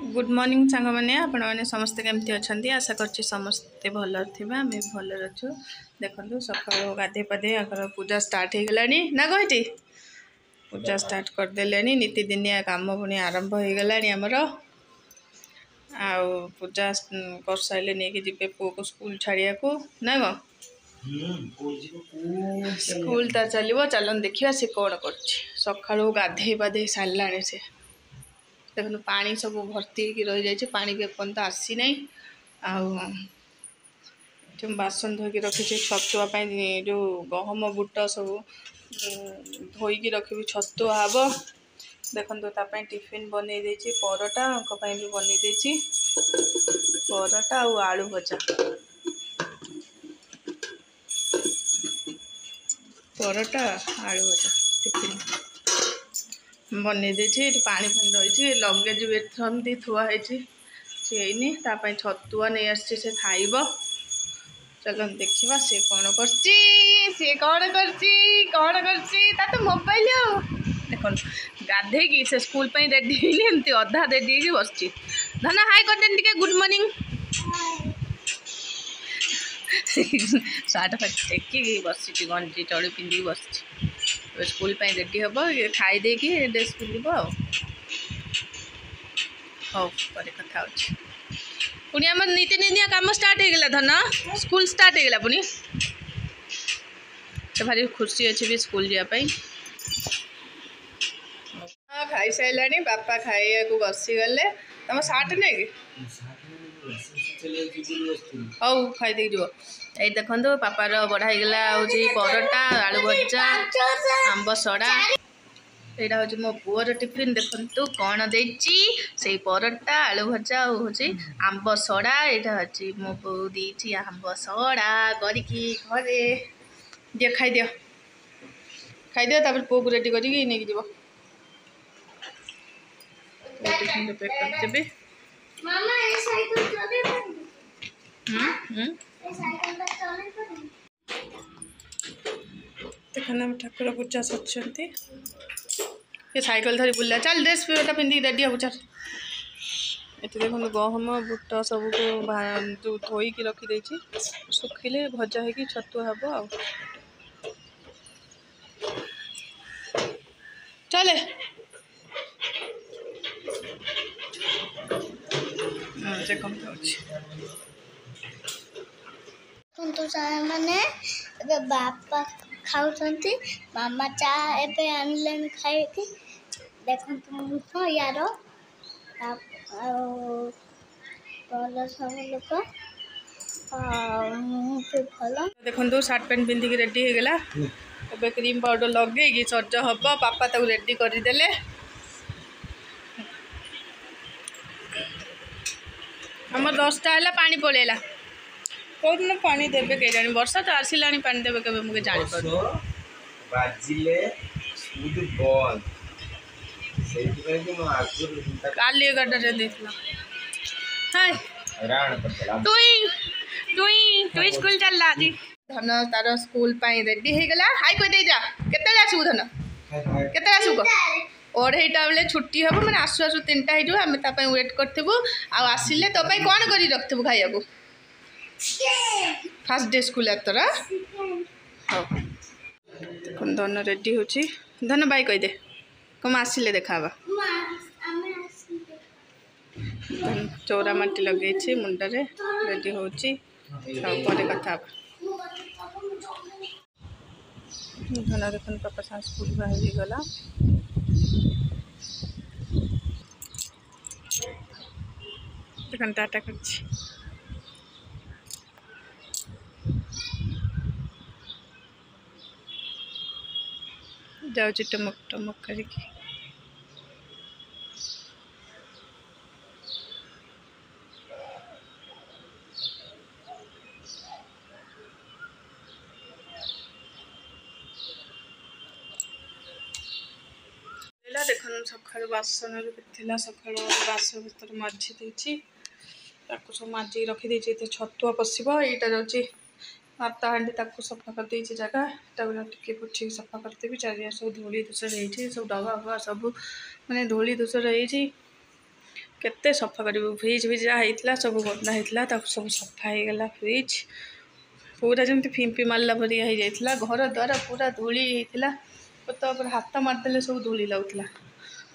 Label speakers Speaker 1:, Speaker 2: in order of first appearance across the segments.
Speaker 1: Good morning सांग मैंने आपण मैंने समस्ते केमती अच्छा आशा करछि समस्ते भल थिबा आम भल अच्छु। देखो सकाल गाधे पाधे आगर पूजा स्टार्ट हो गलानी ना कहती पूजा स्टार्ट करदे नीतिदिनिया काम पुणी आरंभ हो गलानी आमर आउ पूजा कर सारे नहीं जी पु को स्कूल छाड़िया को ना स्कूल तार चलो चलन देखा सी कौन कर सका गाधे पाधे सारा से देखो पानी सब भर्ती रही जाए पानी भी एपर्तंत आसी ना बासन धोईकी रखी छतुआपाई जो गहम बुट सब धोईकी रखी छतुआ हम देखो टिफिन बन परोटा भी बन परोटा और आलू भजा परोटा आलू भजा टिफिन बन पानी फानी रही लगेज भी एमती थुआई सीनी छतुआ नहीं आसी से खाइब चलो देखा सी कौन कर मोबाइल देख गाधे से स्कूल रेडी एमती अधा रेडी बस धना हाई कर गुड मॉर्निंग सार्ट फाट टेक बस गंजी चढ़ी पिंधिक बस स्कूल रेडी हम ये खाईदे ड्रेस पिंध हौ कथा पुणी आम नीतिदिनिया कम स्टार्ट हो गला धन स्कूल स्टार्ट हो गला पुणी तो भारी खुशी अच्छे भी स्कूल जावाई खाई सारा बापा खाइया को बसी गले तुम सार्ट नहीं हौ खाई जो ये देखो पापार बढ़ाई गला हूँ परोटा आलू भजा आंब सड़ा यहाँ हूँ मो पुअर टिफिन देखु कौन देची से परोटा आलू भजा हूँ आंब सड़ा यहाँ हूँ मो बो दी आंब सड़ा करके घरे दियो खाई दियो पुओ को रेडी करके नहीं जीव टिफिन पैक करदेवी देखना ठाकुर पूजा सच्चंती ये साइकिल धरी बुला चल ड्रेस पेटा पिंधिक रेडी हबु चल ये देखो गहम बुट सब को जो धोईकी रखी सुखिले भजा हो छतुआ हम आ चले
Speaker 2: मैंने बापा खाऊ मामा चा एबे आनले खाई देखो यार सब लोग भल
Speaker 1: देखो सार्ट पैंट पिंधिक रेडी हो गला अब क्रीम पाउडर लगे सज हम पापा तक रेडी करदे आम 10टा है पानी पलैला कौ दिन पानी देवे कई जानी वर्षा तो आसला पानी देवे के मुझे जापर काली 11 टुई स्कूल चलला आज धन तार स्कूल रेडी हो गला हाई कह दे जा केते आसू धन केते आसू कह 2:30 बेले छुट्टी हम मैंने आसु आसु 3टा हो आम वेट करूँ आसिले तो कौन कर रखु खाया फास्ट डे स्कूल तोर हाँ धन रेडी हो धन बाई कहीदे कम आसिले देखा चौरा माटी लगे मुंडे रेडी हो कथा धन देख पापा सा स्कूल बाहरी गला देख टाटा कर जाऊँ टमक टमक करके देख सका बासन भी सका बास भर मझी देती सब मझी रखीदे छतुआ पशब यहाँ जाऊँगी भात हाँडी सफा करदे जगह टे पोछी सफा करदेवी चारिया सब धूली धूसर सब डबा फबा सब मैंने धूली धूसर केते सफा कर फ्रिज भी जहाँ होता सब गंदा होता सब सफा हो गला फ्रिज पूरा जमी फिंपी मारला भरी हो जाता घर द्वार पूरा धूली होता तो हाथ मारदे सब धूली लगुला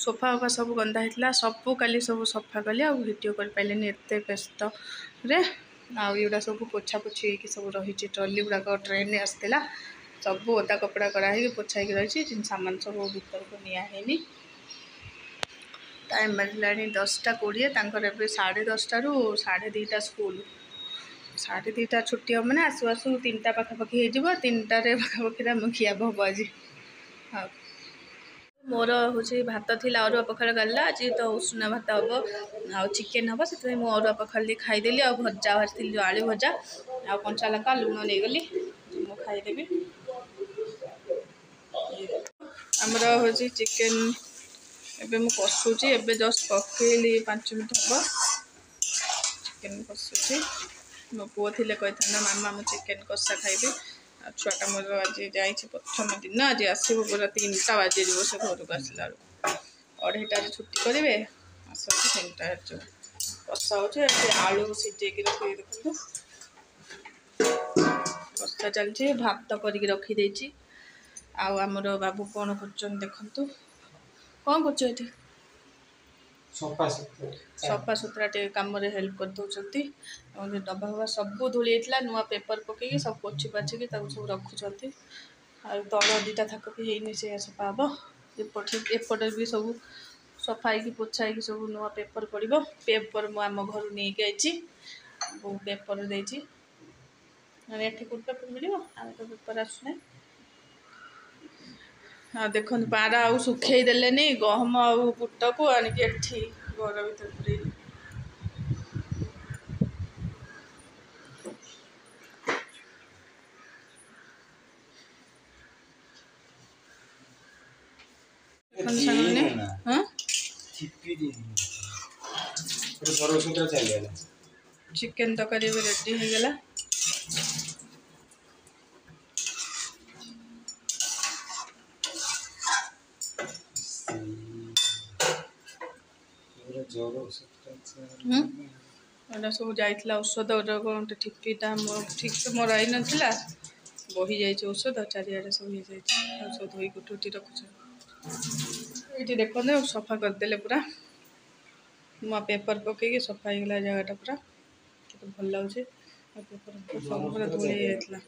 Speaker 1: सोफा उफा सब गंदा होता सबू काली सब सफा कले वीडियो कर पारे एत व्यस्त आउटा सब पोछा पोछी सब रही ट्रली गुड़ाक ट्रेन आसला सब ओदा कपड़ा कराई पोछाई रही सामान सब भर को नियानी टाइम बाजिला 10:20 तांकर एबे 10:30 रु 2:30 स्कूल 2:30 छुट्टी हम ना आसु आसु 3टा पाखापाखि हो 3टारे पाखापाखि आम खिया हम आज हाँ मोर हूँ भात थी अरुआ पखाड़ गला आज तो उषुना भात हम आ चिकेन हम से मुझे अरुआ पखाड़ खाईदेली आ भजा भाजी जो आलू भजा आ कंचा लंका लुण नहीं गली मुझे खाईदेवी आमर हूँ चिकेन एबे मु कषुची एबे जस्ट पकेली 5 मिनट हम चिकेन कषुची मो पुओ थिले कही मामा मु चिकेन कषा खाइबी आ छुआटा मोर आज जाइए प्रथम दिन आज आसब पूरा 3टा बाजी जीव से घर को आसला 2:30 छुट्टी करेंगे आस 3टा कषा हो आलू सीझे रखी देखो कषा चलती भात करके रखीदे आमर बाबू कौन कर देखु कौन कर सफा सुतरा टे कम हेल्प कर दौरान डब्बा फब्बा सब धूली होता नुआ पेपर पकई सब पोछि पाछिकी सब रखुच्च तल 2टा थाक भी होनी से सफा हम एपटे भी सब सफा पोछा सब नुआ पेपर पड़ो पेपर मु आम घर नहीं आई पेपर देती कौट पेपर मिले आम तो पेपर आसुना हाँ देखो पारा आउ सुखे देले गहम आ बुट को आणिक एठी घर भर पूरे चिकेन तकारी रेडी हो गला सब जाइला औषध कौन ठिपीटा ठीक से मोर आई नाला बही जाइए औषध चारिआडे सब हो औषध धोई गुटी रखुच ये देखते सफा करदे पूरा नुआ पेपर पकईकि सफा हो गला जगटा पूरा भल लगे पेपर सब पूरा धूली जाता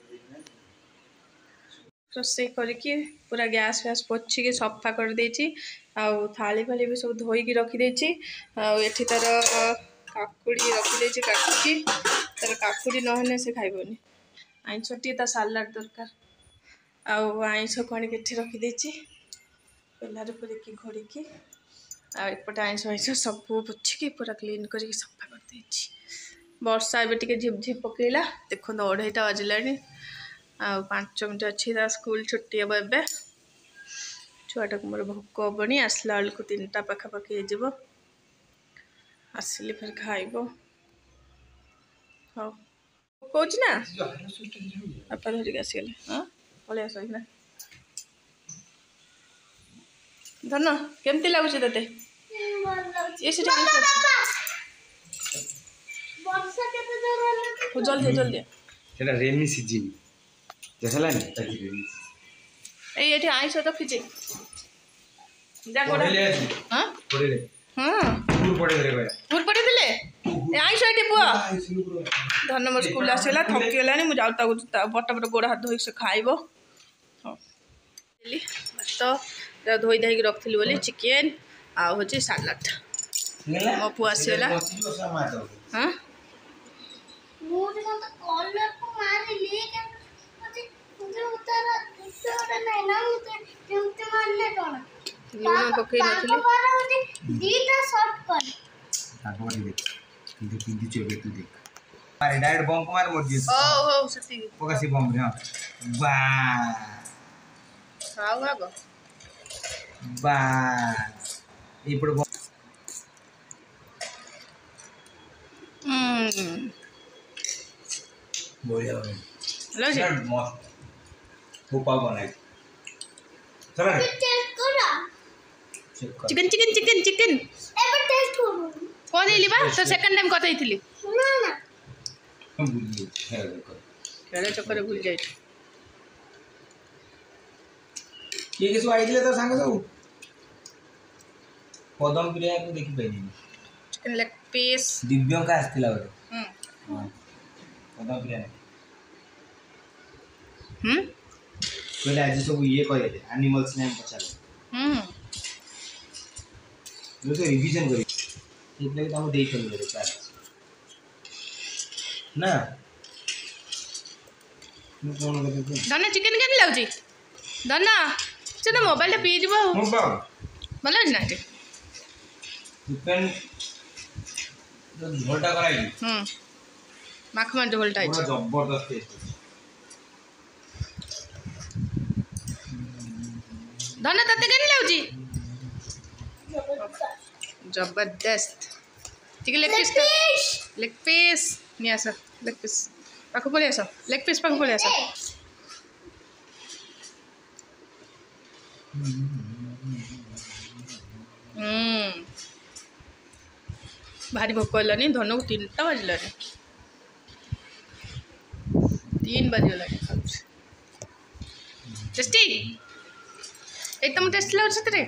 Speaker 1: रोसे करके पूरा गैस फैस पोछिकी सफा कर देछि आउ थाली फाली भी सब धोईकी रखीदे एठी तार काकुड़ी रखीदे काटुची तार काकुड़ी नहेले से खाइबनी आइंस टी सालाड दरकार आउ आइंस कण के रखीदे पेलार पूरेकी घोड़ीकी आएपटे आइंस आइंस सब पोछिकी पूरा क्लीन करके सफा कर देछि वर्षा ए झिपझिप पकेला देखो 2:30 बाजिला 5 मिनट अच्छी स्कूल छुट्टी हम ए छुआटा को मोर भोक हेनी आसला बेलू 3टा पाखापाखि हो आसिले फिर खाइब हाँ कौच ना बापा धरिक आसगले हाँ पलि आस धन केमती लगुच ते जल्दी जल्दी
Speaker 3: रेनी सीजन
Speaker 1: ये आइस रखी हाँ पूर्पटे देले आइस ये पुआ धन मोर स्कूल आसला थकीगला मुझे बट बट गोड़ हाथ धोई से खाइब भात धोई धाई रखी बोली चिकेन आ हूँ सालाड मो पुआ आसगला हाँ लुण पकई
Speaker 3: डायरेक्ट बम मार मोर दिस
Speaker 1: ओ सती
Speaker 3: पकासी बम रे बा
Speaker 1: खाओ आगो
Speaker 3: बा ఇప్పుడు बढ़िया
Speaker 1: लो जी
Speaker 3: खूब पाव बनाए चला
Speaker 1: चिकन चिकन चिकन चिकन
Speaker 2: एबे टेस्ट करू
Speaker 1: कह देली बा तो सेकंड टाइम कथई थिली
Speaker 2: ना ना
Speaker 3: भूलिए
Speaker 1: खेल चक्कर भूल जाए
Speaker 3: किए सब आइले तो सांग सब पदम प्रिया को देखि पाइनी
Speaker 1: चिकन लेग पीस
Speaker 3: दिव्यंका आस्तिला बोले हां पदम प्रिया कहले आज सब ये कहले एनिमल्स नेम पचाले जो तो रिवीजन करी ठीक लगे तो देख चल रे चार ना मैं कौन कहते
Speaker 1: दन्ना चिकन केन लाउची दन्ना से तो मोबाइल पी जीवो
Speaker 3: मोबाइल
Speaker 1: भल ना टे
Speaker 3: चिकन जो झोलटा कराई
Speaker 1: माखन झोलटा है
Speaker 3: पूरा जबरदस्त टेस्ट
Speaker 1: दन्ना तते केन लाउची जबरदस्त चिकन लेग पीस नहीं आसा लेग पीस पाखु पड़े आस लेग पीस पाखु पड़े आस भारी भोक नहीं धन को 3टा बजल 3 बजगला टेस्टी एकदम टेस्टी लगे